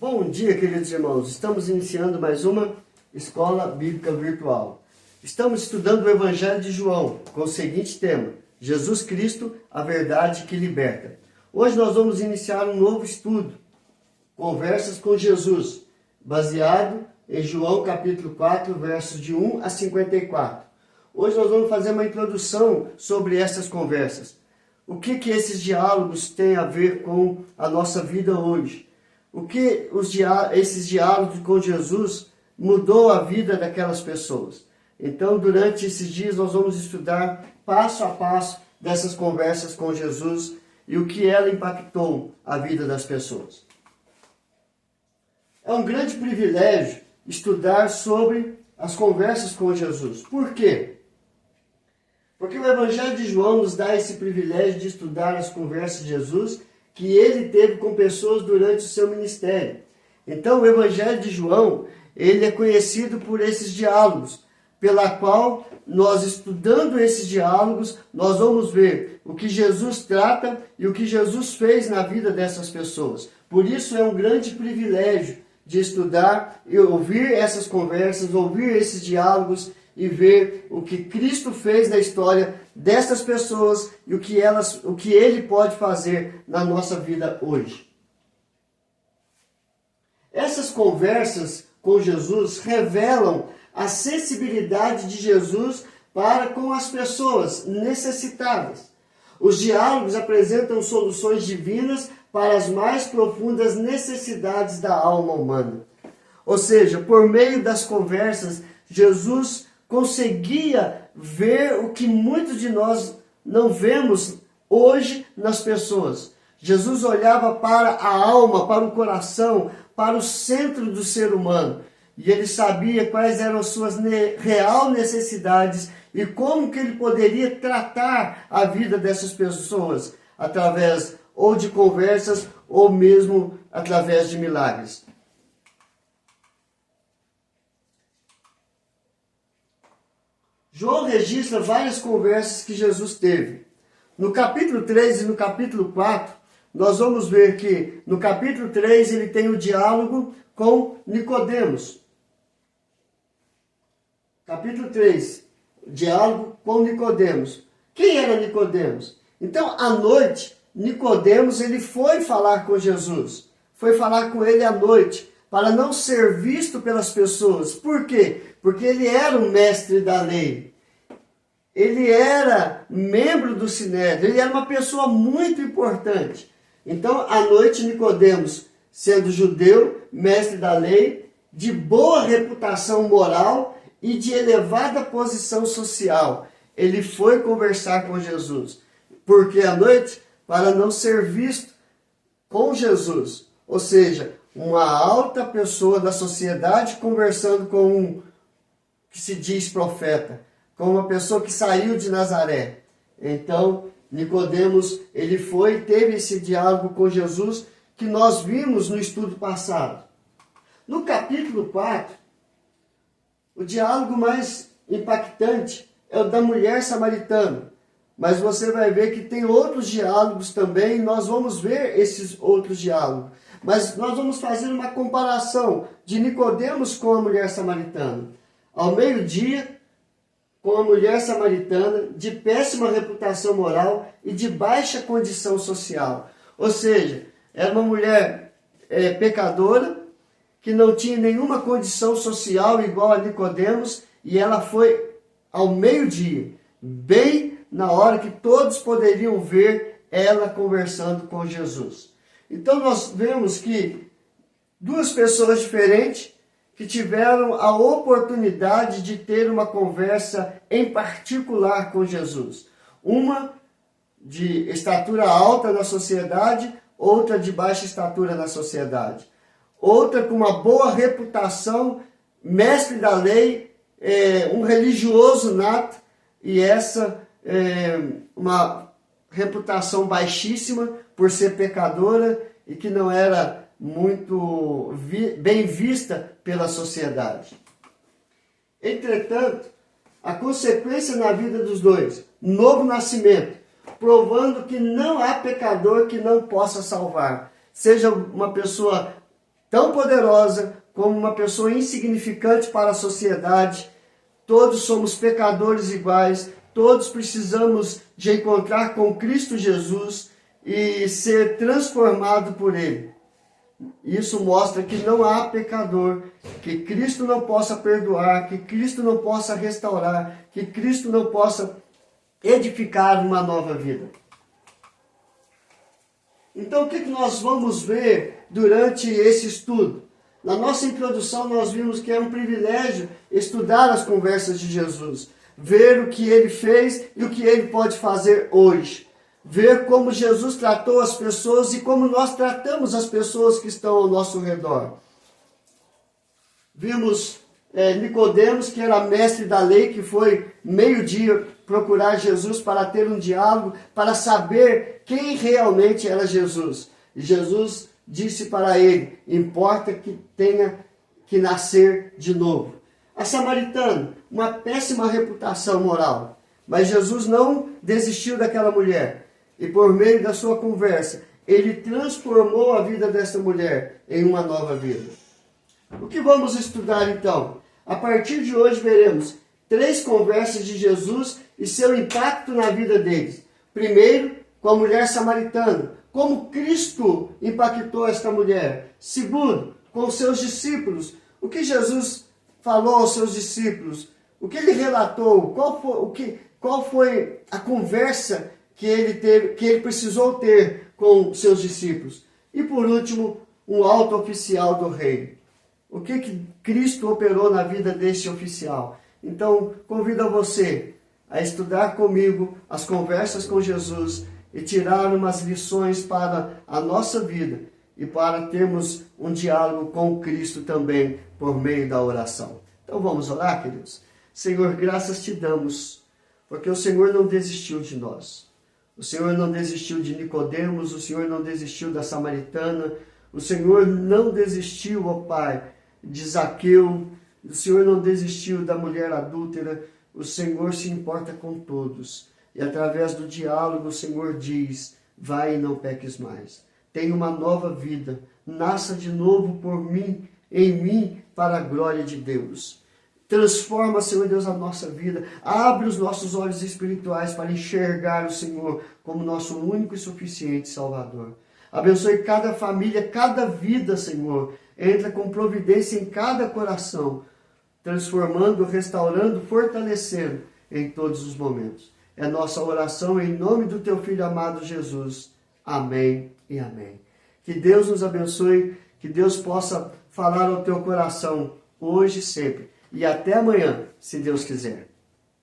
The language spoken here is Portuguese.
Bom dia, queridos irmãos. Estamos iniciando mais uma Escola Bíblica Virtual. Estamos estudando o Evangelho de João com o seguinte tema: Jesus Cristo, a verdade que liberta. Hoje nós vamos iniciar um novo estudo, Conversas com Jesus, baseado em João capítulo 4, versos de 1 a 54. Hoje nós vamos fazer uma introdução sobre essas conversas. O que esses diálogos têm a ver com a nossa vida hoje? O que esses diálogos com Jesus mudou a vida daquelas pessoas? Então, durante esses dias, nós vamos estudar passo a passo dessas conversas com Jesus e o que ela impactou a vida das pessoas. É um grande privilégio estudar sobre as conversas com Jesus. Por quê? Porque o Evangelho de João nos dá esse privilégio de estudar as conversas de Jesus que ele teve com pessoas durante o seu ministério. Então, o Evangelho de João, ele é conhecido por esses diálogos, pela qual nós, estudando esses diálogos, nós vamos ver o que Jesus trata e o que Jesus fez na vida dessas pessoas. Por isso é um grande privilégio de estudar e ouvir essas conversas, ouvir esses diálogos e ver o que Cristo fez na história dessas pessoas e o que Ele pode fazer na nossa vida hoje. Essas conversas com Jesus revelam a sensibilidade de Jesus para com as pessoas necessitadas. Os diálogos apresentam soluções divinas para as mais profundas necessidades da alma humana. Ou seja, por meio das conversas, Jesus conseguia ver o que muitos de nós não vemos hoje nas pessoas. Jesus olhava para a alma, para o coração, para o centro do ser humano. E ele sabia quais eram as suas real necessidades e como que ele poderia tratar a vida dessas pessoas através ou de conversas ou mesmo através de milagres. João registra várias conversas que Jesus teve. No capítulo 3 e no capítulo 4, nós vamos ver que no capítulo 3 ele tem o diálogo com Nicodemos. Capítulo 3, diálogo com Nicodemos. Quem era Nicodemos? Então, à noite, Nicodemos ele foi falar com Jesus. Foi falar com ele à noite, para não ser visto pelas pessoas. Por quê? Porque ele era o mestre da lei. Ele era membro do Sinédrio. Ele era uma pessoa muito importante. Então, à noite, Nicodemos, sendo judeu, mestre da lei, de boa reputação moral e de elevada posição social, ele foi conversar com Jesus. Porque à noite, para não ser visto com Jesus. Ou seja, uma alta pessoa da sociedade conversando com um que se diz profeta, com uma pessoa que saiu de Nazaré. Então, Nicodemos, ele teve esse diálogo com Jesus que nós vimos no estudo passado. No capítulo 4, o diálogo mais impactante é o da mulher samaritana. Mas você vai ver que tem outros diálogos também, nós vamos ver esses outros diálogos. Mas nós vamos fazer uma comparação de Nicodemos com a mulher samaritana. Ao meio-dia, com a mulher samaritana, de péssima reputação moral e de baixa condição social. Ou seja, era uma mulher pecadora, que não tinha nenhuma condição social igual a Nicodemos, e ela foi ao meio-dia, bem na hora que todos poderiam ver ela conversando com Jesus. Então nós vemos que duas pessoas diferentes que tiveram a oportunidade de ter uma conversa em particular com Jesus. Uma de estatura alta na sociedade, outra de baixa estatura na sociedade. Outra com uma boa reputação, mestre da lei, um religioso nato, e essa uma reputação baixíssima por ser pecadora e que não era muito bem vista pela sociedade. Entretanto, a consequência na vida dos dois, novo nascimento, provando que não há pecador que não possa salvar. Seja uma pessoa tão poderosa como uma pessoa insignificante para a sociedade. Todos somos pecadores iguais, todos precisamos de encontrar com Cristo Jesus e ser transformado por Ele. Isso mostra que não há pecador, que Cristo não possa perdoar, que Cristo não possa restaurar, que Cristo não possa edificar uma nova vida. Então, o que nós vamos ver durante esse estudo? Na nossa introdução, nós vimos que é um privilégio estudar as conversas de Jesus, ver o que Ele fez e o que Ele pode fazer hoje. Ver como Jesus tratou as pessoas e como nós tratamos as pessoas que estão ao nosso redor. Vimos Nicodemos, que era mestre da lei, que foi meio-dia procurar Jesus para ter um diálogo, para saber quem realmente era Jesus. E Jesus disse para ele: importa que tenha que nascer de novo. A samaritana, uma péssima reputação moral, mas Jesus não desistiu daquela mulher. E por meio da sua conversa, ele transformou a vida dessa mulher em uma nova vida. O que vamos estudar então? A partir de hoje veremos 3 conversas de Jesus e seu impacto na vida deles. Primeiro, com a mulher samaritana, como Cristo impactou esta mulher. Segundo, com os seus discípulos, o que Jesus falou aos seus discípulos, o que ele relatou, qual foi a conversa que ele precisou ter com seus discípulos. E por último, um alto oficial do reino. O que Cristo operou na vida deste oficial? Então, convido você a estudar comigo as conversas com Jesus e tirar umas lições para a nossa vida e para termos um diálogo com Cristo também por meio da oração. Então vamos orar, queridos? Senhor, graças te damos, porque o Senhor não desistiu de nós. O Senhor não desistiu de Nicodemos, o Senhor não desistiu da samaritana, o Senhor não desistiu, ó Pai, de Zaqueu, o Senhor não desistiu da mulher adúltera, o Senhor se importa com todos. E através do diálogo o Senhor diz: vai e não peques mais. Tenha uma nova vida, nasça de novo por mim, em mim, para a glória de Deus. Transforma, Senhor Deus, a nossa vida. Abre os nossos olhos espirituais para enxergar o Senhor como nosso único e suficiente Salvador. Abençoe cada família, cada vida, Senhor. Entra com providência em cada coração, transformando, restaurando, fortalecendo em todos os momentos. É nossa oração em nome do Teu Filho amado Jesus. Amém e amém. Que Deus nos abençoe, que Deus possa falar ao teu coração hoje e sempre. E até amanhã, se Deus quiser.